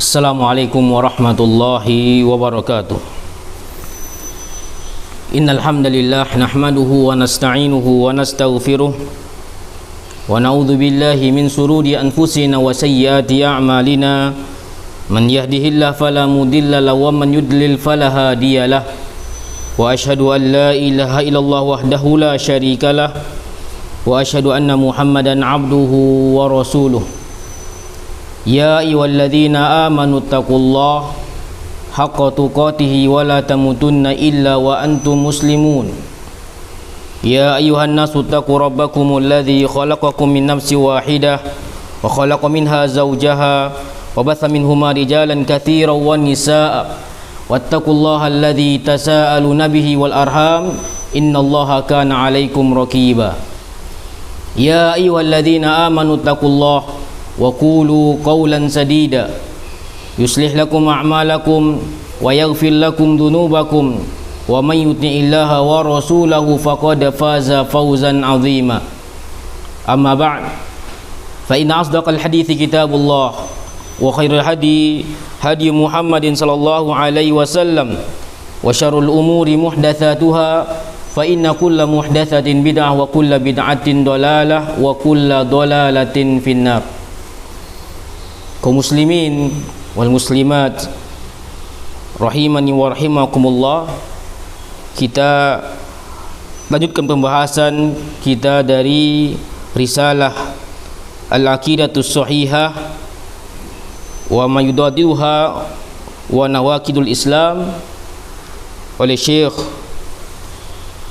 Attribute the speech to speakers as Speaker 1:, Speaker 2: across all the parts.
Speaker 1: Assalamualaikum warahmatullahi wabarakatuh. Innal hamdalillah nahmaduhu wa nasta'inuhu wa nastaghfiruh wa na'udzu billahi min sururi anfusina wa sayyiati a'malina. Man yahdihillahu fala mudilla lahu wa man yudlil fala hadiyalah. Wa asyhadu an la ilaha illallah wahdahu la syarikalah wa asyhadu anna Muhammadan abduhu wa rasuluh. Ya ayyuhalladzina amanu taqullaha haqqa tuqatih wa la tamutunna illa wa antum muslimun. Ya ayyuhan nasu taqu rabbakumul ladzi khalaqakum min nafsin wahidah wa khalaqa minha zawjaha wa batha minhuma rijalan katsiran wan nisaa wattaqullaha alladzi tasaaluna bihi wal arham innallaha kana 'alaikum raqiba. Ya ayyuhalladzina amanu taqullaha wa qulu qawlan sadida yuslih lakum a'malakum wa yaghfir lakum dhunubakum wa may yuti'illaha wa rasulahu faqad faza fawzan 'azima. Amma ba'd, fa inna asdaqal hadithi kitabullah wa khairul hadi hadi Muhammadin sallallahu alaihi wasallam wa syarrul umuri muhdatsatuha fa inna kulla muhdatsatin bid'ah wa kulla bid'atin dhalalah wa kulla dhalalatin finnar. Kaum muslimin wal muslimat rahimani wa rahimakumullah, kita lanjutkan pembahasan kita dari risalah Al-Aqidatus Shahihah wa ma yudadiluha wa nawaqidul Islam oleh Syekh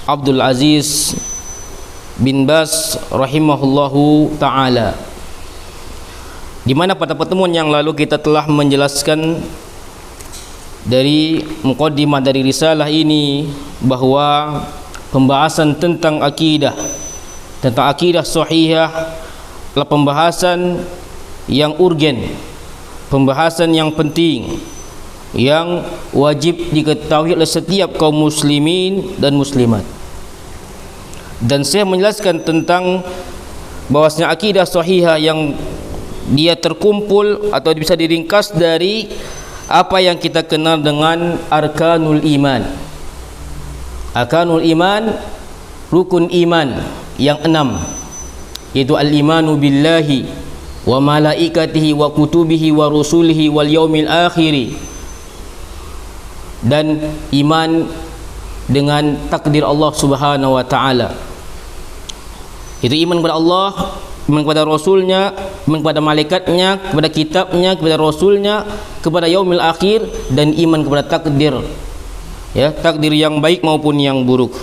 Speaker 1: Abdul Aziz bin Baz rahimahullahu ta'ala, di mana pada pertemuan yang lalu kita telah menjelaskan dari muqaddimah dari risalah ini bahwa pembahasan tentang akidah sahihah adalah pembahasan yang urgen, pembahasan yang penting, yang wajib diketahui oleh setiap kaum muslimin dan muslimat. Dan saya menjelaskan tentang bahwasanya akidah sahihah yang dia terkumpul atau bisa diringkas dari apa yang kita kenal dengan arkanul iman. Arkanul iman, rukun iman yang 6, yaitu al-imanu billahi wa malaikatihi wa kutubihi wa rusulihi wal yaumil akhiri, dan iman dengan takdir Allah Subhanahu wa taala. Itu iman kepada Allah, iman kepada Rasulnya, iman kepada malaikatnya, kepada kitabnya, kepada Rasulnya, kepada yaumil akhir, dan iman kepada takdir, ya, takdir yang baik maupun yang buruk,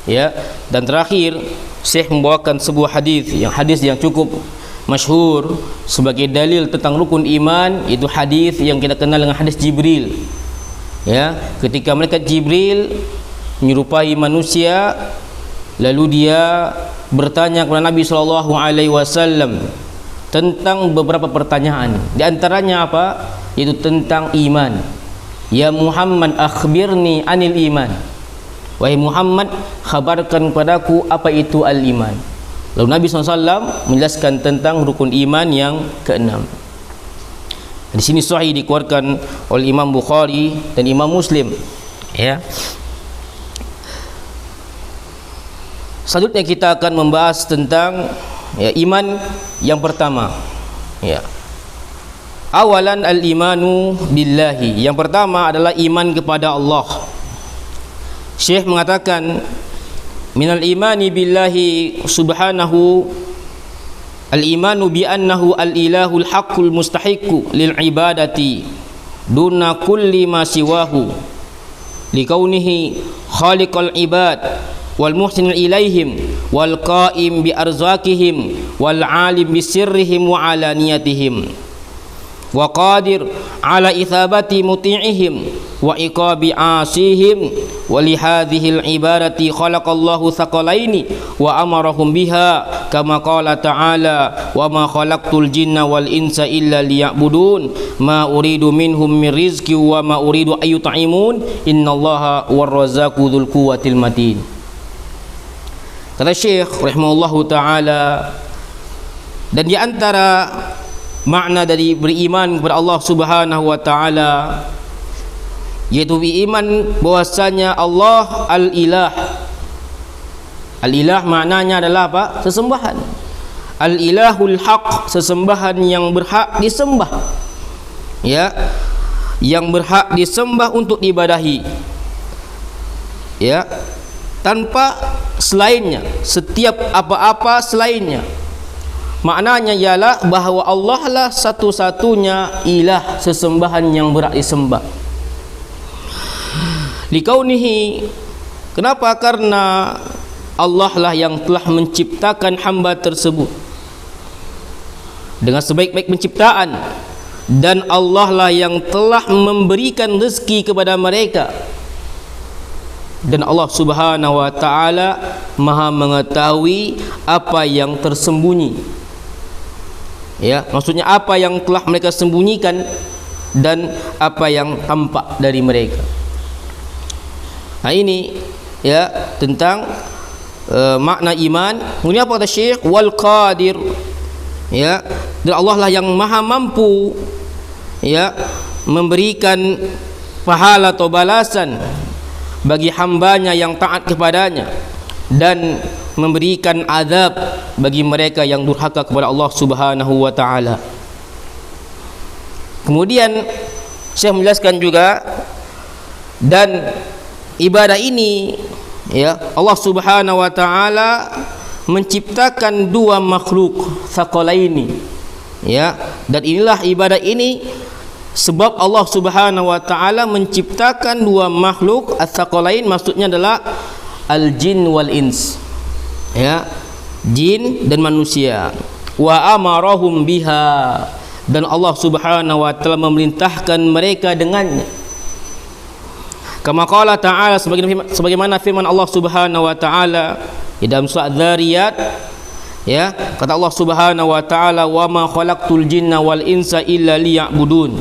Speaker 1: ya. Dan terakhir Syekh membawakan sebuah hadis yang cukup masyhur sebagai dalil tentang rukun iman, itu hadis yang kita kenal dengan hadis Jibril, ya. Ketika malaikat Jibril menyerupai manusia, lalu dia bertanya kepada Nabi sallallahu alaihi wasallam tentang beberapa pertanyaan. Di antaranya apa? Yaitu tentang iman. Ya Muhammad, akhbirni anil iman. Wahai Muhammad, khabarkan kepadaku apa itu al-iman. Lalu Nabi SAW menjelaskan tentang rukun iman yang ke-6. Di sini sahih dikeluarkan oleh Imam Bukhari dan Imam Muslim, ya. Selanjutnya kita akan membahas tentang, ya, iman yang pertama, ya. Awalan al-imanu billahi. Yang pertama adalah iman kepada Allah. Syekh mengatakan minal imani billahi subhanahu al-imanu bi annahu al-ilahul haqqul mustahiqqu lil ibadati duna kulli ma siwahu likaunihi khaliqal ibad wal muhsin ilaihim wal qaim bi arzakihim wal alim bi sirrihim wa alaniyatihim wa qadir ala ithabati muti'ihim wa iqabi asihim wa li hadhil ibadati khalaqallahu thaqalaini wa amarahum biha kama qala ta'ala wa ma khalaqtul jinna wal insa illa liya'budun ma uridu minhum min rizqi wa ma uridu ayyut'imun innallaha warrazzaqu dzul quwwatil matin. Kata Syekh rahimahullahu ta'ala, dan di antara makna dari beriman kepada Allah Subhanahu wa taala, yaitu beriman bahwasanya Allah Al-Ilah. Al-Ilah maknanya adalah apa? Sesembahan. Al-Ilahul Haq, sesembahan yang berhak disembah. Ya, yang berhak disembah untuk diibadahi. Ya, tanpa selainnya, setiap apa-apa selainnya. Maknanya ialah bahawa Allah lah satu-satunya ilah, sesembahan yang berhak disembah. Likaunihi, kenapa? Karena Allah lah yang telah menciptakan hamba tersebut dengan sebaik-baik penciptaan, dan Allah lah yang telah memberikan rezeki kepada mereka, dan Allah Subhanahu wa taala Maha mengetahui apa yang tersembunyi. Ya, maksudnya apa yang telah mereka sembunyikan dan apa yang tampak dari mereka. Nah, ini ya tentang makna iman. Kemudian apa kata Syekh? Wal qadir, ya, dan Allah lah yang maha mampu, ya, memberikan pahala atau balasan bagi hambanya yang taat kepadanya, dan memberikan azab bagi mereka yang durhaka kepada Allah Subhanahu wa taala. Kemudian Syekh menjelaskan juga, dan ibadah ini, ya, Allah Subhanahu wa taala menciptakan dua makhluk tsaqalaini, ya, dan inilah ibadah ini sebab Allah Subhanahu wa taala menciptakan dua makhluk tsaqalain, maksudnya adalah al-jin wal ins, ya, jin dan manusia. Wa amarahum biha, dan Allah Subhanahu wa taala memerintahkan mereka dengannya. Kama qala ta'ala, sebagaimana firman Allah Subhanahu wa taala di dalam surah Dzariyat, ya, kata Allah Subhanahu wa taala, wa ma khalaqtul jinna wal insa illa liya'budun,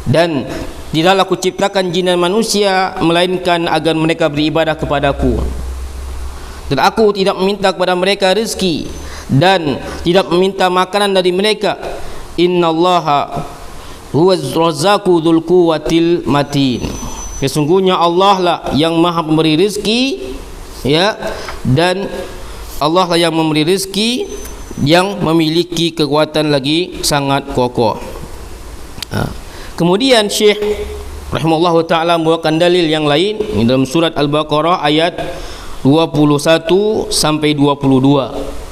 Speaker 1: dan tidaklah aku ciptakan jin dan manusia melainkan agar mereka beribadah kepadaku, dan aku tidak meminta kepada mereka rezeki dan tidak meminta makanan dari mereka. Innallaha huwaz razzaqu dzul quwwatil matin, sesungguhnya Allah lah yang maha memberi rezeki, ya, dan Allah lah yang memberi rezeki yang memiliki kekuatan lagi sangat kokoh. Kemudian Syekh rahimahullah ta'ala membawakan dalil yang lain dalam surat Al-Baqarah ayat 21 sampai 22.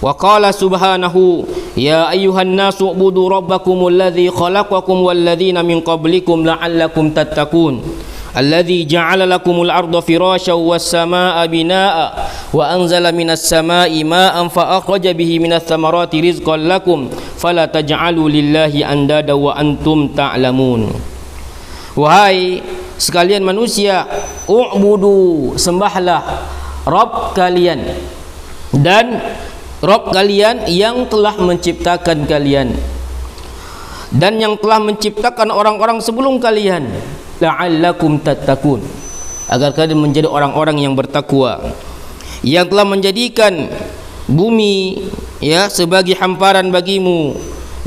Speaker 1: Wa qala subhanahu, ya ayyuhan nasu ubudu rabbakumul ladzi khalaqakum wal ladzina min qablikum la'allakum tattaqun. Alladzi ja'ala lakumul arda firasyan was samaa'a binaa'a wa anzala minas samaa'i maa'an fa akhraja bihi minats thamarati rizqan lakum fala taj'alu lillahi andada wa antum ta'lamun. Wahai sekalian manusia, u'budu, sembahlah Rabb kalian dan Rabb kalian yang telah menciptakan kalian dan yang telah menciptakan orang-orang sebelum kalian, la'allakum tattaqun, agar kalian menjadi orang-orang yang bertakwa, yang telah menjadikan bumi, ya, sebagai hamparan bagimu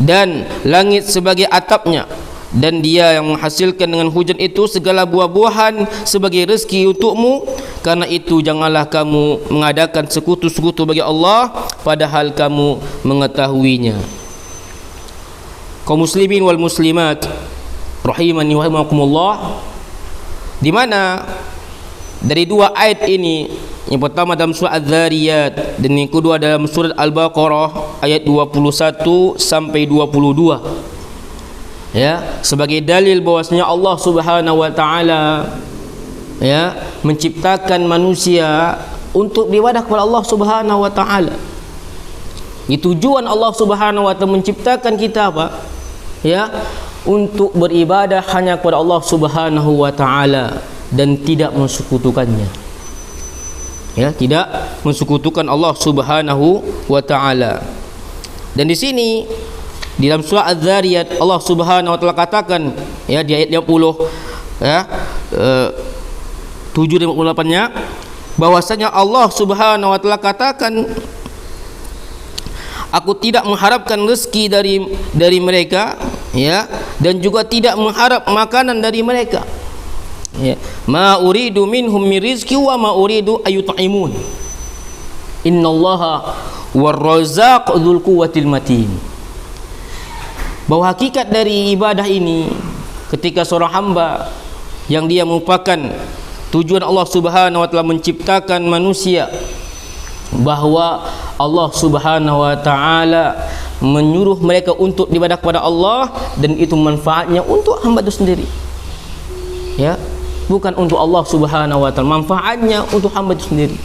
Speaker 1: dan langit sebagai atapnya, dan dia yang menghasilkan dengan hujan itu segala buah-buahan sebagai rezeki untukmu. Karena itu janganlah kamu mengadakan sekutu-sekutu bagi Allah padahal kamu mengetahuinya. Kaum muslimin wal muslimat rahimani wa rahimakumullah, di mana dari dua ayat ini, yang pertama dalam surah Az-Zariyat dan yang kedua dalam surat Al-Baqarah ayat 21 sampai 22, ya, sebagai dalil bahwasanya Allah Subhanahu wa taala, ya, menciptakan manusia untuk beribadah kepada Allah Subhanahu wa taala. Itu tujuan Allah Subhanahu wa taala menciptakan kita apa? Ya, untuk beribadah hanya kepada Allah Subhanahu wa taala dan tidak mensekutukannya. Ya, tidak mensekutukan Allah Subhanahu wa taala. Dan di sini di dalam surah Az-Zariyat Allah Subhanahu wa taala katakan, ya, di ayat 50, ya, 7 dan 58-nya, bahwasanya Allah Subhanahu wa taala katakan, Aku tidak mengharapkan rezeki dari mereka, ya, dan juga tidak mengharap makanan dari mereka. Ya. Ma uridu minhum min rizqi wa ma uridu ayut'imun. Innallaha war-razzaq dzul quwwatil matin. Bahwa hakikat dari ibadah ini, ketika seorang hamba yang dia merupakan tujuan Allah Subhanahu wa taala menciptakan manusia, bahwa Allah Subhanahu wa taala menyuruh mereka untuk beribadah kepada Allah, dan itu manfaatnya untuk hamba itu sendiri. Ya, bukan untuk Allah Subhanahu wa taala, manfaatnya untuk hamba itu sendiri.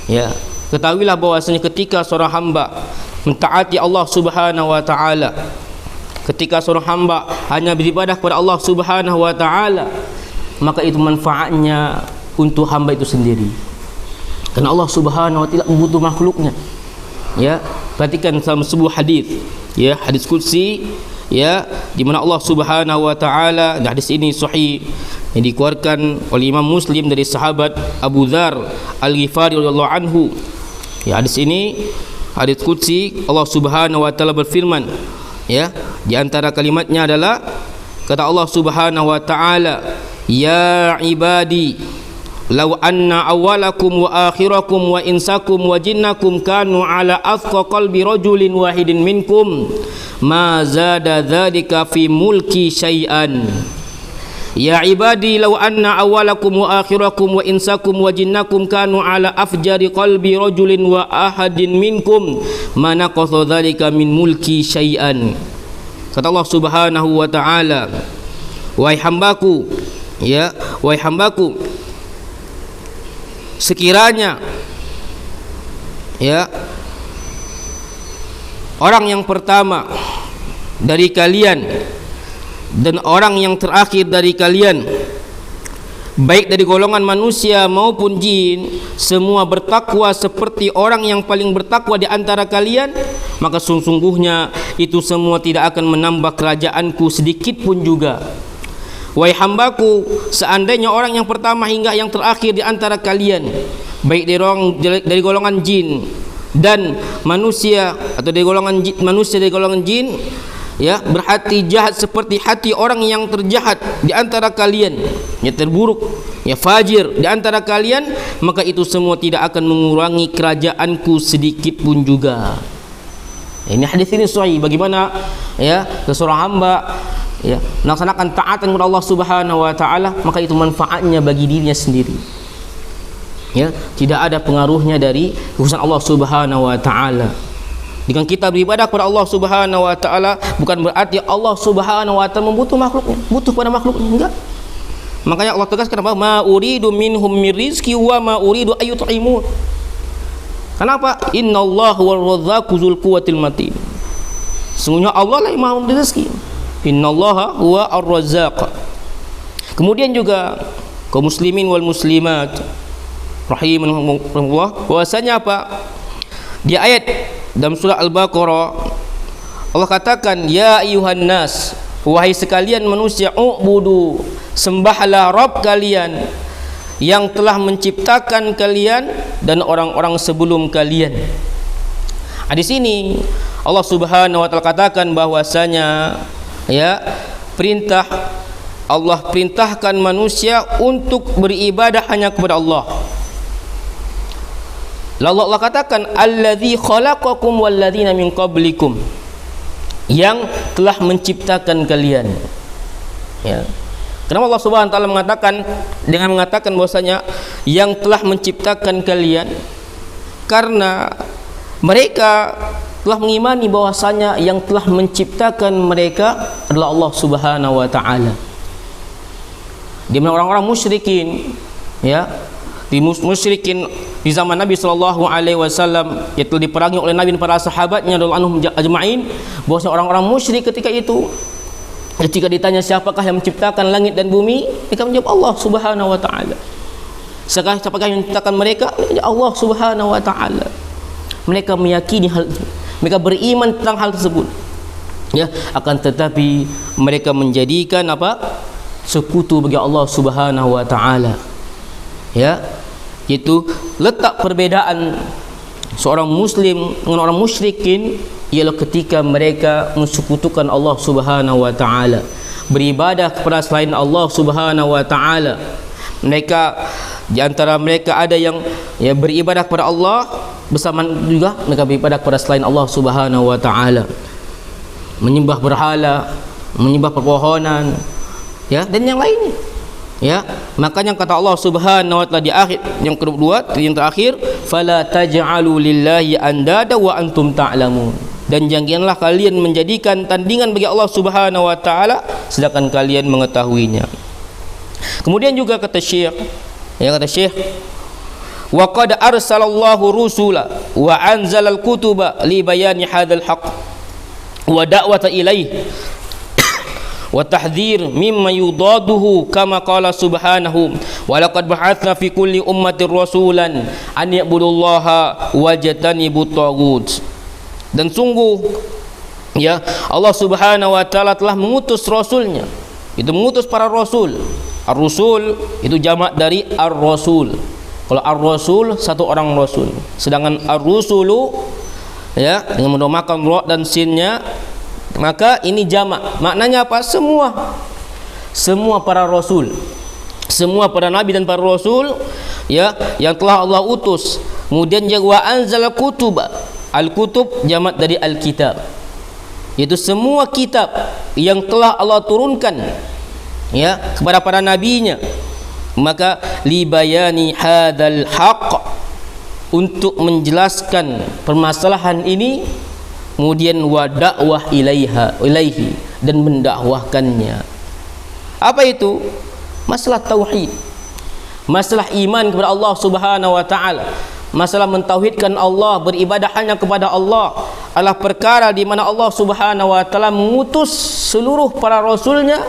Speaker 1: Ya, ketahuilah bahwasanya ketika seorang hamba mentaati Allah Subhanahu wa taala, ketika seorang hamba hanya beribadah kepada Allah Subhanahu wa taala, maka itu manfaatnya untuk hamba itu sendiri. Karena Allah Subhanahu wa taala membutuhkan makhluknya. Ya, perhatikan dalam sebuah hadis, ya, hadis qudsi, ya, di mana Allah Subhanahu wa taala, dan hadis ini sahih yang dikeluarkan oleh Imam Muslim dari sahabat Abu Dzar Al-Ghifari radhiyallahu anhu. Ya, hadis ini hadis qudsi, Allah Subhanahu wa taala berfirman, ya, di antara kalimatnya adalah kata Allah Subhanahu wa taala, ya ibadi law anna awwalakum wa akhirakum wa insakum wa jinnakum kanu ala afqa qalbi rajulin wahidin minkum ma zada dzalika fi mulki syai'an. Ya ibadi law anna awwalakum wa akhirakum wa insakum wa jinnakum kanu ala afjari qalbi rajulin wa ahadin minkum ma naqasa dzalika min mulki syai'an. Kata Allah Subhanahu wa taala, wahai hambaku, ya, wahai hambaku, sekiranya, ya, orang yang pertama dari kalian dan orang yang terakhir dari kalian, baik dari golongan manusia maupun jin, semua bertakwa seperti orang yang paling bertakwa di antara kalian, maka sungguhnya itu semua tidak akan menambah kerajaanku sedikit pun juga. Wahai hambaku, seandainya orang yang pertama hingga yang terakhir di antara kalian, baik dari golongan jin dan manusia, atau dari golongan jin, manusia dari golongan jin, ya, berhati jahat seperti hati orang yang terjahat di antara kalian, ya, terburuk, ya, fajir di antara kalian, maka itu semua tidak akan mengurangi kerajaanku sedikit pun juga. Ini hadis ini sahih. Bagaimana, ya, seorang hamba, ya, melaksanakan taatan kepada Allah Subhanahu wa taala, maka itu manfaatnya bagi dirinya sendiri. Ya, tidak ada pengaruhnya dari urusan Allah Subhanahu wa taala. Dengan kita beribadah kepada Allah Subhanahu wa taala, bukan berarti Allah Subhanahu wa taala butuh pada makhluknya, enggak. Makanya Allah tegaskan apa? Ma uridu minhum min rizqi wa ma uridu ayut'imun. Kenapa? Innallaha war-razzaqu dzul quwwatil matin. Sesungguhnya Allah lah yang Maha memberi rezeki. Innallaha huwa ar-razzaq. Kemudian juga kaum muslimin wal muslimat rahimahumullah, bahwasanya apa? Di ayat dalam surah Al-Baqarah Allah katakan, ya ayuhan nas, wahai sekalian manusia, ubudu, sembahlah Rabb kalian yang telah menciptakan kalian dan orang-orang sebelum kalian. Di sini Allah Subhanahu wa taala katakan bahwasanya, ya, perintah Allah perintahkan manusia untuk beribadah hanya kepada Allah. Lalu Allah katakan, allazi khalaqakum walladzina min qablikum, yang telah menciptakan kalian. Ya. Kenapa Allah Subhanahu wa taala mengatakan bahwasanya yang telah menciptakan kalian? Karena mereka telah mengimani bahwasanya yang telah menciptakan mereka adalah Allah Subhanahu wa taala. Di mana orang-orang musyrikin, ya, musyrikin di zaman Nabi sallallahu alaihi wasallam, yang telah diperangi oleh Nabi dan para sahabatnya radhiyallahu anhum ajma'in, bahwasanya orang-orang musyrik ketika itu, ketika ditanya siapakah yang menciptakan langit dan bumi, mereka menjawab Allah Subhanahu wa taala. Siapakah yang menciptakan mereka? Allah Subhanahu wa taala. Mereka meyakini hal itu, mereka beriman tentang hal tersebut, ya, akan tetapi mereka menjadikan apa? Sekutu bagi Allah Subhanahu wa taala. Ya, itu letak perbedaan, seorang muslim dengan orang musyrikin ialah ketika mereka mensekutukan Allah Subhanahu wa taala, beribadah kepada selain Allah Subhanahu wa taala. Mereka di antara mereka ada yang beribadah kepada Allah, bersamaan juga mereka beribadah kepada selain Allah Subhanahu wa taala, menyembah berhala, menyembah pepohonan, dan yang lainnya. Makanya kata Allah Subhanahu wa taala di akhir yang kedua, yang terakhir, fala taj'alu lillahi andada wa antum ta'lamun. Dan janganlah kalian menjadikan tandingan bagi Allah Subhanahu wa taala sedangkan kalian mengetahuinya. Kemudian juga kata Syekh, wa qad arsalallahu rusula wa anzalal kutuba li bayani hadzal haqq wa da'wata ilaihi wa tahdhir mimma yudaduhu kama qala subhanahu wa laqad ba'atsna fi kulli ummatin rasulan an ya'budullaha wajtanibut taghut. Dan sungguh Allah Subhanahu wa taala telah mengutus rasulnya. Itu mengutus para rasul. Ar-rusul itu jamak dari ar-rasul. Kalau ar-rasul satu orang rasul, sedangkan ar-rusulu dengan mendomakan ra dan sinnya, maka ini jamak. Maknanya apa? Semua para rasul, semua para nabi dan para rasul yang telah Allah utus. Kemudian wa anzal kutub. Al-kutub jamak dari al-kitab, yaitu semua kitab yang telah Allah turunkan kepada para nabinya. Maka li bayani hadzal haqq, untuk menjelaskan permasalahan ini, kemudian wa dakwah ilaihi, dan mendakwahkannya. Apa itu? Masalah tauhid, masalah iman kepada Allah Subhanahu wa taala, masalah mentauhidkan Allah, beribadah hanya kepada Allah, adalah perkara di mana Allah Subhanahu wa taala mengutus seluruh para rasulnya,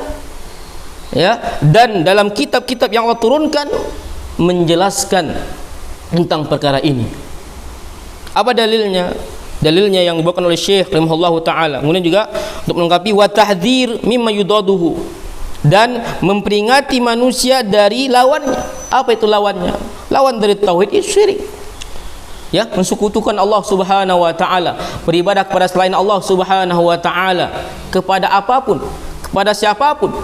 Speaker 1: dan dalam kitab-kitab yang Allah turunkan menjelaskan tentang perkara ini. Apa dalilnya? Dalilnya yang dibawakan oleh Syekh rahimahullahu taala. Kemudian juga untuk melengkapi wa tahdhir mimma yudaduhu, dan memperingati manusia dari lawannya. Apa itu lawannya? Lawan dari tauhid itu syirik. Mensekutukan Allah Subhanahu wa taala, beribadah kepada selain Allah Subhanahu wa taala, kepada apapun, kepada siapapun.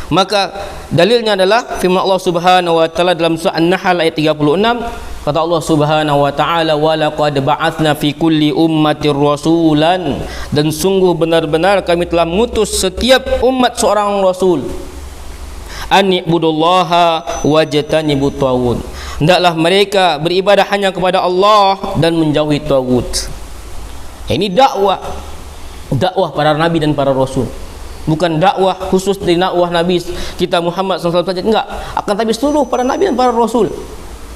Speaker 1: Maka dalilnya adalah firman Allah Subhanahu wa taala dalam surah An-Nahl ayat 36. Kata Allah Subhanahu wa taala, wa laqad ba'atsna fi kulli ummatir rasulan, dan sungguh benar-benar kami telah mengutus setiap umat seorang rasul, an ibudullaha wajtanibut taghut, hendaklah mereka beribadah hanya kepada Allah dan menjauhi taghut. Ini dakwah para nabi dan para rasul, bukan dakwah khusus dari dakwah Nabi kita Muhammad SAW saja, enggak, akan tapi seluruh para nabi dan para rasul.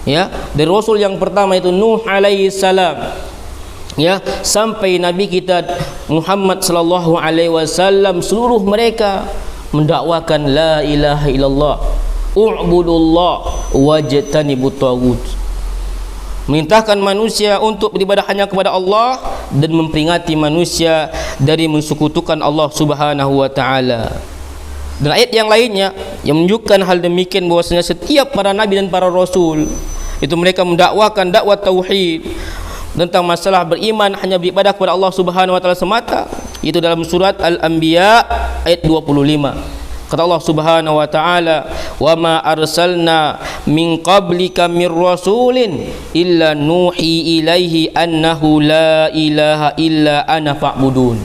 Speaker 1: Dari rasul yang pertama itu Nuh alaihi salam, sampai nabi kita Muhammad sallallahu alaihi wasallam, seluruh mereka mendakwakan la ilaha illallah, u'budullah wajtanibut taghut, merintahkan manusia untuk beribadah hanya kepada Allah dan memperingati manusia dari mensekutukan Allah Subhanahu wa taala. Dan ayat yang lainnya yang menunjukkan hal demikian, bahwasanya setiap para nabi dan para rasul itu mereka mendakwakan dakwah tauhid tentang masalah beriman hanya beribadah kepada Allah Subhanahu wa taala semata. Itu dalam surat Al-Anbiya ayat 25. Kata Allah Subhanahu wa taala, "Wa ma arsalna min qablika mir rasulin illa nuhi ilaihi annahu la ilaha illa ana fa'budun."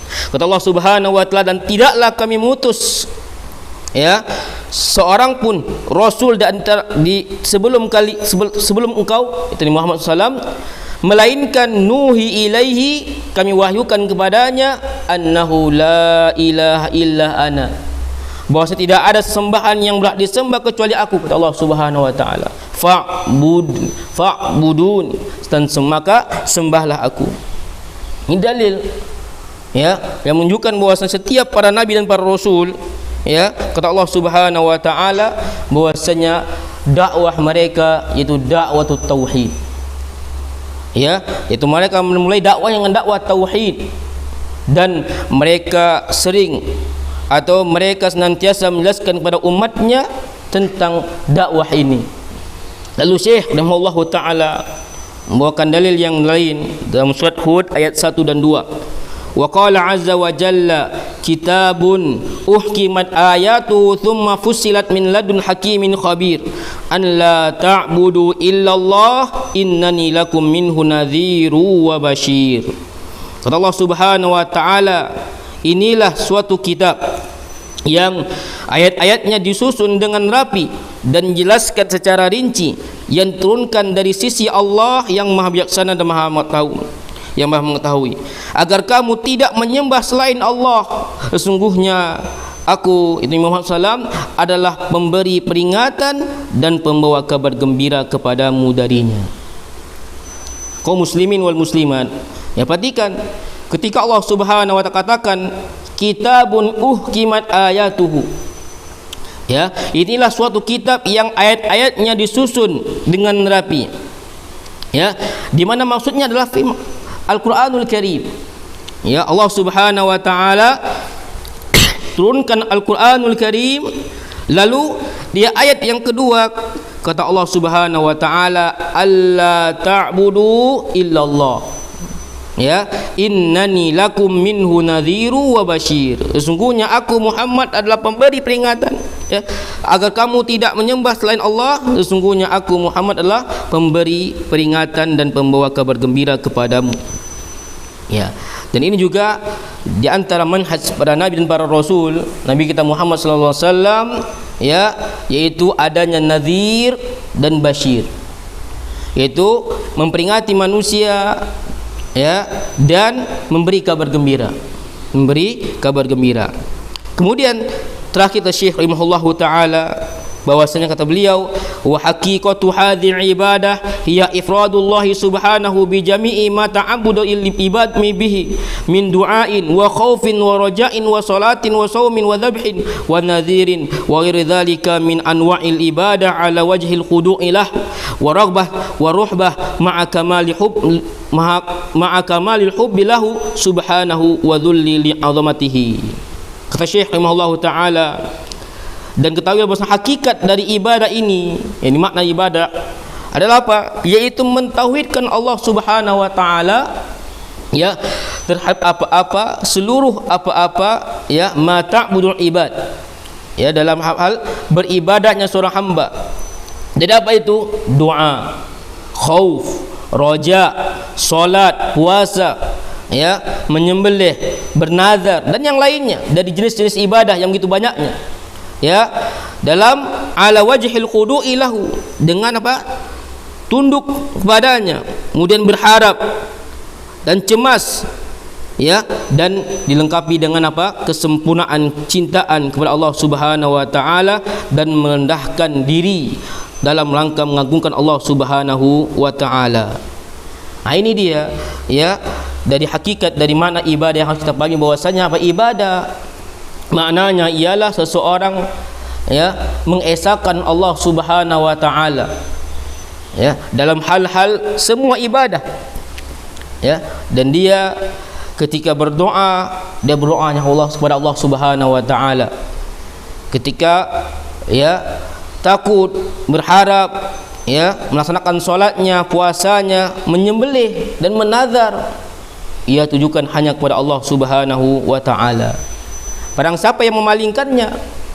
Speaker 1: Kata Allah Subhanahu wa taala, dan tidaklah kami mengutus seorang pun rasul sebelum engkau, itu Muhammad SAW, melainkan nuhi ilaihi, kami wahyukan kepadanya, annahu la ilaha illa ana, bahwa tidak ada sembahan yang berhak disembah kecuali aku, kata Allah Subhanahu wa taala. Fa'budun, dan maka sembahlah aku. Ini dalil yang menunjukkan bahwa setiap para nabi dan para rasul, kata Allah Subhanahu wa taala, bahwasanya dakwah mereka yaitu dakwah tauhid. Yaitu mereka memulai dakwah dengan dakwah tauhid, dan mereka sering atau mereka senantiasa menjelaskan kepada umatnya tentang dakwah ini. Lalu Syekh rahimahullahu taala membawakan dalil yang lain dalam surat Hud ayat 1 dan 2. Wa qala azza wa jalla kitabun uhkimat ayatuhu thumma fussilat min ladun hakimin khabir an la ta'budu illallah innani lakum minhu nadhiru wa bashir. Kata Allah Subhanahu wa taala, inilah suatu kitab yang ayat-ayatnya disusun dengan rapi dan dijelaskan secara rinci, yang turunkan dari sisi Allah yang Maha Bijaksana dan Maha mengetahui, agar kamu tidak menyembah selain Allah. Sesungguhnya aku, itu Muhammad SAW, adalah pemberi peringatan dan pembawa kabar gembira kepadamu darinya. Kaum muslimin wal muslimat, ya, perhatikan ketika Allah Subhanahu wa ta'ala katakan kitabun uhkimat ayatuhu, ya, inilah suatu kitab yang ayat-ayatnya disusun dengan rapi, ya, di mana maksudnya adalah Al-Quranul Karim. Ya, Allah Subhanahu wa ta'ala turunkan Al-Quranul Karim. Lalu di ayat yang kedua kata Allah Subhanahu wa ta'ala, alla ta'budu illallah, ya, innani lakum minhu nadhiru wa bashir. Sesungguhnya aku Muhammad adalah pemberi peringatan, ya, agar kamu tidak menyembah selain Allah. Sesungguhnya aku Muhammad adalah pemberi peringatan dan pembawa kabar gembira kepadamu. Ya, dan ini juga di antara manhaj para nabi dan para rasul Nabi kita Muhammad sallallahu alaihi wasallam, ya, yaitu adanya nadhir dan bashir, yaitu memperingati manusia, ya, dan memberi kabar gembira, Kemudian terakhir Syekh rahimahullahu taala bahwasanya kata beliau, wa haqiqatu hadhihi ibadah hiya ifradullah subhanahu bi jami'i ma ta'abbudu ibad bihi min du'ain wa khaufin wa raja'in wa salatin wa saumin wa dhabhin wa nadhirin wa ghairi dhalika min anwa'il ibadah ala wajhil khudu'i lah wa raghbah wa ruhbah ma'a kamalil hubbi lahu subhanahu wa dhulli li'azamatihi. Kata Syekh rahimahullahu taala, dan ketahui bahwa hakikat dari ibadah ini, yang makna ibadah adalah apa? Yaitu mentauhidkan Allah Subhanahu wa taala, ya, terhadap apa-apa, seluruh apa-apa, ya, ma ta'budul ibad, ya, dalam hal beribadahnya seorang hamba. Jadi apa itu? Doa, khauf, raja, salat, puasa, ya, menyembelih, bernazar dan yang lainnya dari jenis-jenis ibadah yang begitu banyaknya, ya, dalam ala wajhil khudu'i lahu, dengan apa? Tunduk kepadanya, kemudian berharap dan cemas, ya, dan dilengkapi dengan apa? Kesempurnaan cintaan kepada Allah Subhanahu wa taala dan merendahkan diri dalam rangka mengagungkan Allah Subhanahu wa taala. Nah, ini dia, ya, dari hakikat dari mana ibadah yang harus kita pahami, bahwasanya apa ibadah maknanya ialah seseorang, ya, mengesahkan Allah Subhanahu wa taala, ya, dalam hal-hal semua ibadah, ya, dan dia ketika berdoa, dia berdoanya kepada Allah Subhanahu wa taala. Ketika, ya, takut, berharap, ya, melaksanakan salatnya, puasanya, menyembelih dan menazar, ia tujukan hanya kepada Allah Subhanahu wa taala. Barang siapa yang memalingkannya,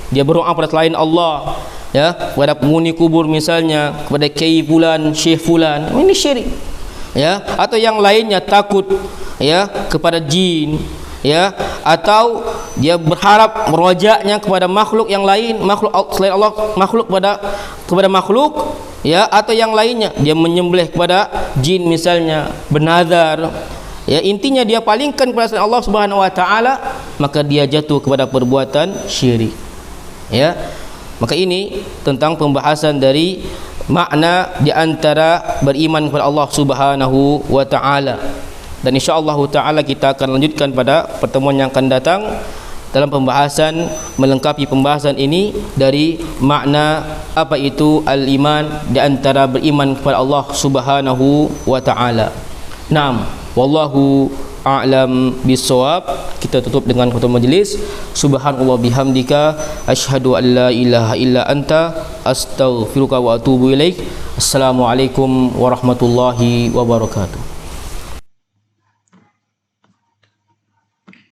Speaker 1: dia berdoa pada selain Allah, ya, kepada penghuni kubur misalnya, kepada kiai fulan, syekh fulan, ini syirik, ya, atau yang lainnya, takut, ya, kepada jin, ya, atau dia berharap merojaknya kepada makhluk yang lain, makhluk selain Allah, makhluk kepada makhluk, ya, atau yang lainnya, dia menyembelih kepada jin misalnya, bernazar, ya, intinya dia palingkan kepada Allah Subhanahu wa taala, maka dia jatuh kepada perbuatan syirik, ya. Maka ini tentang pembahasan dari makna di antara beriman kepada Allah Subhanahu wa taala. Dan insyaallah taala kita akan lanjutkan pada pertemuan yang akan datang dalam pembahasan melengkapi pembahasan ini dari makna apa itu al-iman, di antara beriman kepada Allah Subhanahu wa taala. Naam, wallahu a'lam bissawab. Kita tutup dengan khutbah majlis. Subhanallah bihamdika asyhadu an la ilaha illa anta astaghfiruka wa atubu ilaik. Assalamualaikum warahmatullahi wabarakatuh.